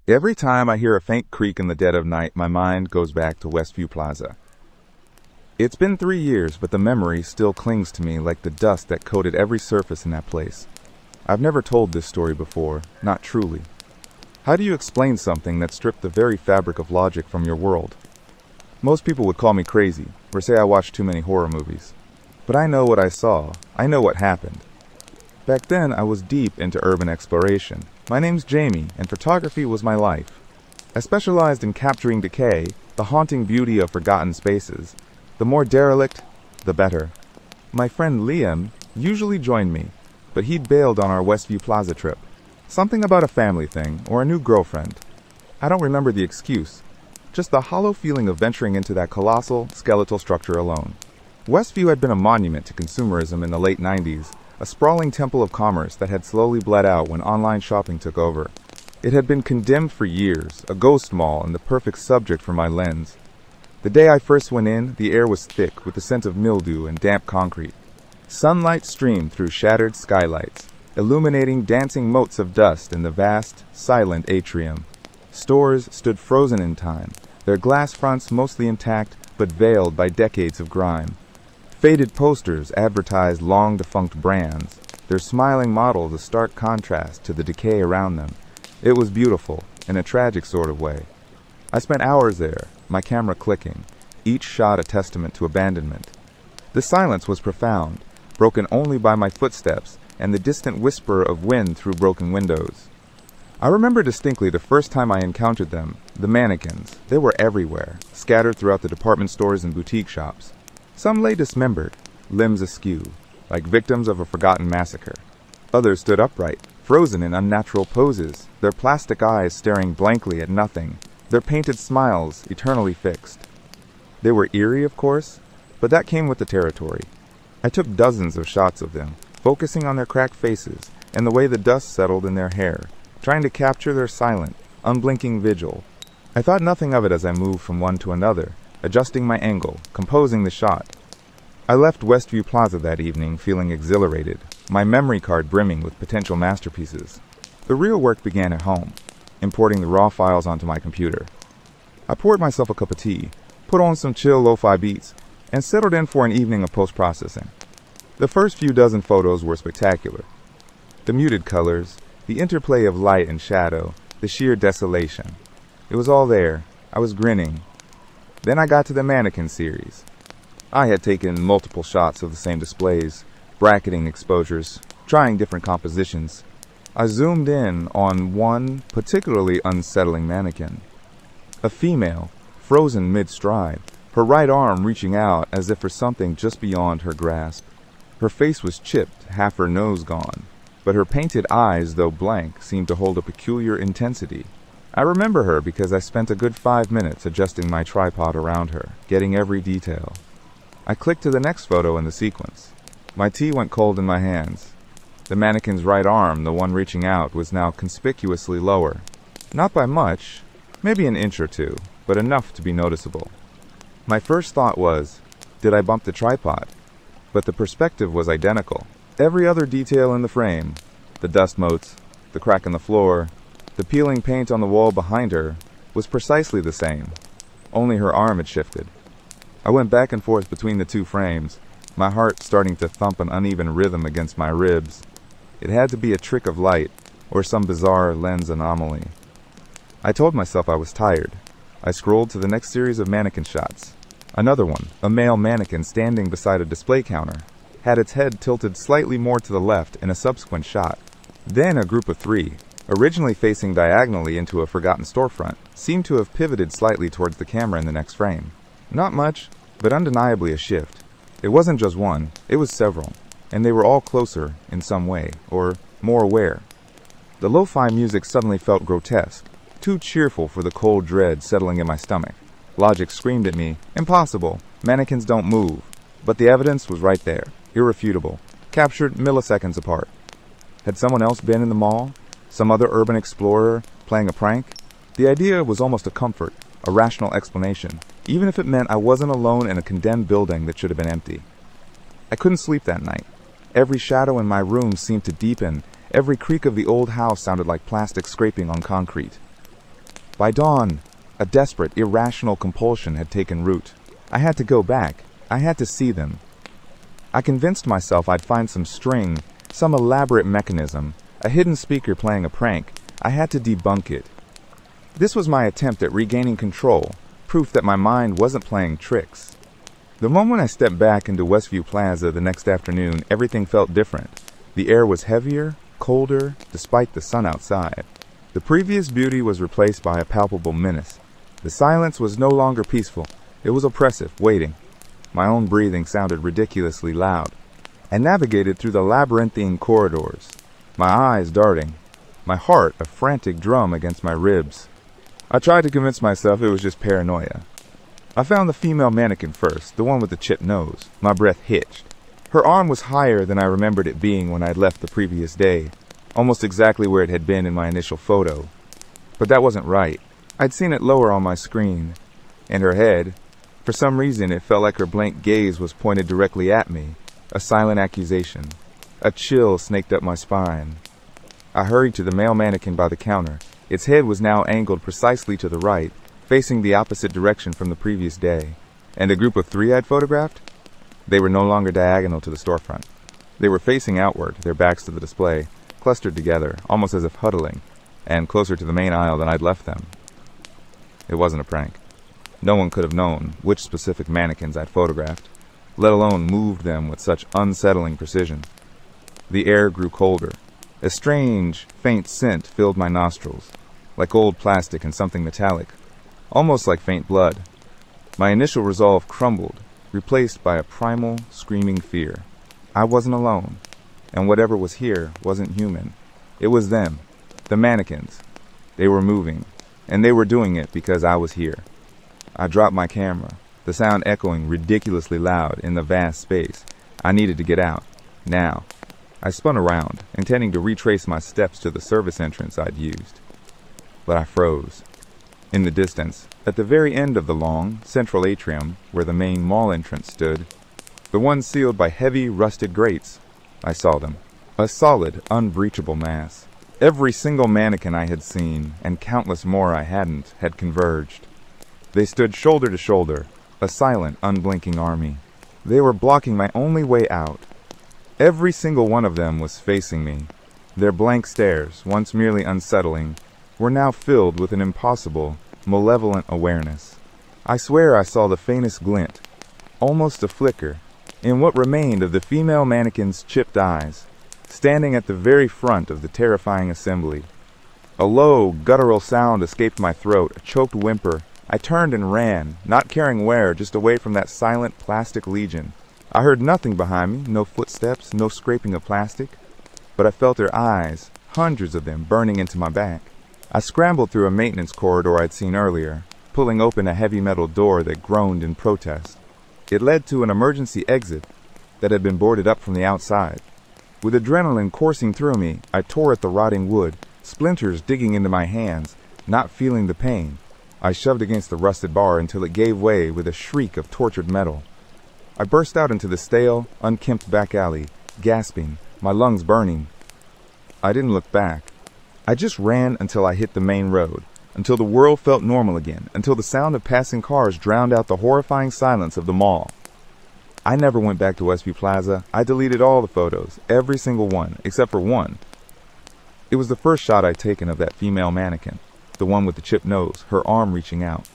Every time I hear a faint creak in the dead of night, my mind goes back to Westview Plaza. It's been 3 years, but the memory still clings to me like the dust that coated every surface in that place. I've never told this story before, not truly. How do you explain something that stripped the very fabric of logic from your world? Most people would call me crazy, or say I watched too many horror movies. But I know what I saw. I know what happened. Back then, I was deep into urban exploration. My name's Jamie, and photography was my life. I specialized in capturing decay, the haunting beauty of forgotten spaces. The more derelict, the better. My friend Liam usually joined me, but he'd bailed on our Westview Plaza trip. Something about a family thing, or a new girlfriend. I don't remember the excuse, just the hollow feeling of venturing into that colossal, skeletal structure alone. Westview had been a monument to consumerism in the late 90s, a sprawling temple of commerce that had slowly bled out when online shopping took over. It had been condemned for years, a ghost mall and the perfect subject for my lens. The day I first went in, the air was thick with the scent of mildew and damp concrete. Sunlight streamed through shattered skylights, illuminating dancing motes of dust in the vast, silent atrium. Stores stood frozen in time, their glass fronts mostly intact but veiled by decades of grime. Faded posters advertised long-defunct brands, their smiling models a stark contrast to the decay around them. It was beautiful, in a tragic sort of way. I spent hours there, my camera clicking, each shot a testament to abandonment. The silence was profound, broken only by my footsteps and the distant whisper of wind through broken windows. I remember distinctly the first time I encountered them, the mannequins. They were everywhere, scattered throughout the department stores and boutique shops. Some lay dismembered, limbs askew, like victims of a forgotten massacre. Others stood upright, frozen in unnatural poses, their plastic eyes staring blankly at nothing, their painted smiles eternally fixed. They were eerie, of course, but that came with the territory. I took dozens of shots of them, focusing on their cracked faces and the way the dust settled in their hair, trying to capture their silent, unblinking vigil. I thought nothing of it as I moved from one to another, adjusting my angle, composing the shot. I left Westview Plaza that evening feeling exhilarated, my memory card brimming with potential masterpieces. The real work began at home, importing the raw files onto my computer. I poured myself a cup of tea, put on some chill lo-fi beats, and settled in for an evening of post-processing. The first few dozen photos were spectacular. The muted colors, the interplay of light and shadow, the sheer desolation. It was all there. I was grinning. Then I got to the Mannequins series. I had taken multiple shots of the same displays, bracketing exposures, trying different compositions. I zoomed in on one particularly unsettling mannequin. A female, frozen mid-stride, her right arm reaching out as if for something just beyond her grasp. Her face was chipped, half her nose gone, but her painted eyes, though blank, seemed to hold a peculiar intensity. I remember her because I spent a good 5 minutes adjusting my tripod around her, getting every detail. I clicked to the next photo in the sequence. My tea went cold in my hands. The mannequin's right arm, the one reaching out, was now conspicuously lower. Not by much, maybe an inch or two, but enough to be noticeable. My first thought was, did I bump the tripod? But the perspective was identical. Every other detail in the frame, the dust motes, the crack in the floor, the peeling paint on the wall behind her, was precisely the same. Only her arm had shifted. I went back and forth between the two frames, my heart starting to thump an uneven rhythm against my ribs. It had to be a trick of light, or some bizarre lens anomaly. I told myself I was tired. I scrolled to the next series of mannequin shots. Another one, a male mannequin standing beside a display counter, had its head tilted slightly more to the left in a subsequent shot. Then a group of 3, originally facing diagonally into a forgotten storefront, seemed to have pivoted slightly towards the camera in the next frame. Not much, but undeniably a shift. It wasn't just one, it was several, and they were all closer in some way, or more aware. The lo-fi music suddenly felt grotesque, too cheerful for the cold dread settling in my stomach. Logic screamed at me, impossible, mannequins don't move. But the evidence was right there, irrefutable, captured milliseconds apart. Had someone else been in the mall? Some other urban explorer playing a prank? The idea was almost a comfort, a rational explanation, even if it meant I wasn't alone in a condemned building that should have been empty. I couldn't sleep that night. Every shadow in my room seemed to deepen. Every creak of the old house sounded like plastic scraping on concrete. By dawn, a desperate, irrational compulsion had taken root. I had to go back. I had to see them. I convinced myself I'd find some string, some elaborate mechanism, a hidden speaker playing a prank. I had to debunk it. This was my attempt at regaining control, proof that my mind wasn't playing tricks. The moment I stepped back into Westview Plaza the next afternoon, everything felt different. The air was heavier, colder, despite the sun outside. The previous beauty was replaced by a palpable menace. The silence was no longer peaceful. It was oppressive, waiting. My own breathing sounded ridiculously loud. I navigated through the labyrinthine corridors, my eyes darting, my heart a frantic drum against my ribs. I tried to convince myself it was just paranoia. I found the female mannequin first, the one with the chipped nose. My breath hitched. Her arm was higher than I remembered it being when I'd left the previous day, almost exactly where it had been in my initial photo. But that wasn't right. I'd seen it lower on my screen. And her head, for some reason it felt like her blank gaze was pointed directly at me, a silent accusation. A chill snaked up my spine. I hurried to the male mannequin by the counter. Its head was now angled precisely to the right, facing the opposite direction from the previous day. And the group of three I'd photographed? They were no longer diagonal to the storefront. They were facing outward, their backs to the display, clustered together, almost as if huddling, and closer to the main aisle than I'd left them. It wasn't a prank. No one could have known which specific mannequins I'd photographed, let alone moved them with such unsettling precision. The air grew colder. A strange, faint scent filled my nostrils, like old plastic and something metallic, almost like faint blood. My initial resolve crumbled, replaced by a primal, screaming fear. I wasn't alone, and whatever was here wasn't human. It was them, the mannequins. They were moving, and they were doing it because I was here. I dropped my camera, the sound echoing ridiculously loud in the vast space. I needed to get out, now. I spun around, intending to retrace my steps to the service entrance I'd used. But I froze. In the distance, at the very end of the long, central atrium, where the main mall entrance stood, the one sealed by heavy, rusted grates, I saw them. A solid, unbreachable mass. Every single mannequin I had seen, and countless more I hadn't, had converged. They stood shoulder to shoulder, a silent, unblinking army. They were blocking my only way out. Every single one of them was facing me. Their blank stares, once merely unsettling, were now filled with an impossible, malevolent awareness. I swear I saw the faintest glint, almost a flicker, in what remained of the female mannequin's chipped eyes, standing at the very front of the terrifying assembly. A low, guttural sound escaped my throat, a choked whimper. I turned and ran, not caring where, just away from that silent plastic legion. I heard nothing behind me, no footsteps, no scraping of plastic, but I felt their eyes, hundreds of them, burning into my back. I scrambled through a maintenance corridor I'd seen earlier, pulling open a heavy metal door that groaned in protest. It led to an emergency exit that had been boarded up from the outside. With adrenaline coursing through me, I tore at the rotting wood, splinters digging into my hands, not feeling the pain. I shoved against the rusted bar until it gave way with a shriek of tortured metal. I burst out into the stale, unkempt back alley, gasping, my lungs burning. I didn't look back. I just ran until I hit the main road, until the world felt normal again, until the sound of passing cars drowned out the horrifying silence of the mall. I never went back to Westview Plaza. I deleted all the photos, every single one, except for one. It was the first shot I'd taken of that female mannequin, the one with the chipped nose, her arm reaching out.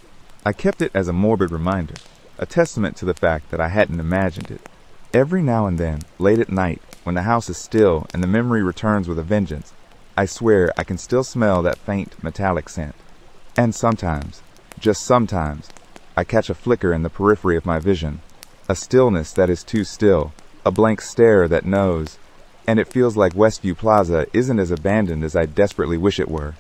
I kept it as a morbid reminder, a testament to the fact that I hadn't imagined it. Every now and then, late at night, when the house is still and the memory returns with a vengeance, I swear I can still smell that faint metallic scent. And sometimes, just sometimes, I catch a flicker in the periphery of my vision, a stillness that is too still, a blank stare that knows, and it feels like Westview Plaza isn't as abandoned as I desperately wish it were.